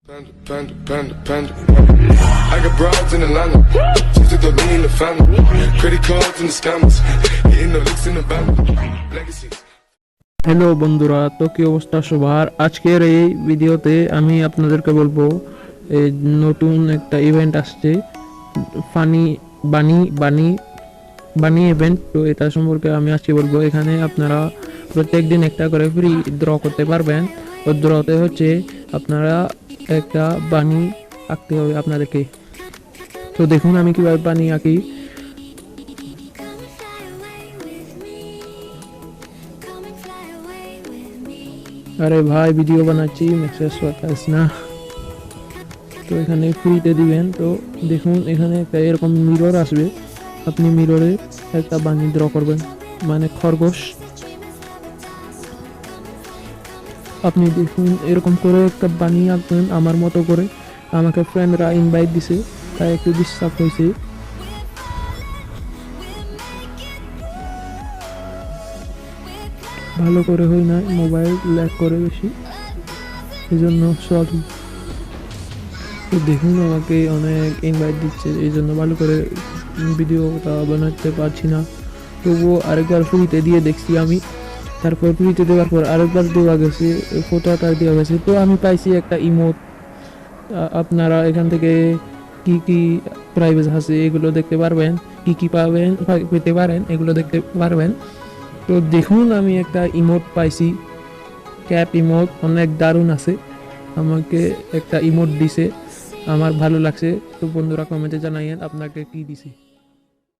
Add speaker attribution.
Speaker 1: Panda. I got broads in Atlanta. Just to me in the family. Credit cards and the scammers. Hitting the licks in the band. Legacies.
Speaker 2: Hello বন্ধুরা, তো কি অবস্থা সবার? আজকের এই ভিডিওতে আমি আপনাদেরকে বলবো এই নতুন একটা ইভেন্ট আসছে, ফানি বানি ইভেন্ট। তো এটা সম্পর্কে আমি আজকে বলবো। এখানে আপনারা প্রত্যেক দিন একটা করে ফ্রি ড্র করতে পারবেন। ও ড্রতে হচ্ছে আপনারা একটা বানি আঁকতে হবে আপনাদেরকে। তো দেখুন আমি কিভাবে বানি আঁকি। আরে ভাই, ভিডিও বানাচ্ছি, মেসেজ করতেছ না। তো এখানে ফ্রিতে দিবেন। তো দেখুন এখানে একটা এরকম মিরর আসবে, আপনি মিররে একটা বানি ড্র করবেন, মানে খরগোশ। আপনি দেখুন এরকম করে একটা বানি আঁকবেন আমার মতো করে। আমাকে ফ্রেন্ডরা ইনভাইট দিছে, তাই একটু ডিস্টার্ব হয়েছে। ভালো করে হয় না, মোবাইল ল্যাগ করে বেশি, এই জন্য সরি। তো দেখুন আমাকে অনেক ইনভাইট দিচ্ছে, এই জন্য ভালো করে ভিডিওটা বানাতে পারছি না। তবুও আরেকবার ফ্রিতে দিয়ে দেখছি আমি। তারপর ফ্রিতে দেওয়ার পর আরেকবার দেওয়া গেছে, ফটোটা দেওয়া গেছে। তো আমি পাইছি একটা ইমোট। আপনারা এখান থেকে কি কি প্রাইভেস আছে এগুলো দেখতে পারবেন, কি কি পেতে পারেন এগুলো দেখতে পারবেন। তো দেখুন আমি একটা ইমোট পাইছি, ক্যাপ ইমোট, অনেক দারুণ আছে। আমাকে একটা ইমোট দিছে, আমার ভালো লাগছে। তো বন্ধুরা কমেন্টে জানাইয়েন আপনাকে কি দিছে।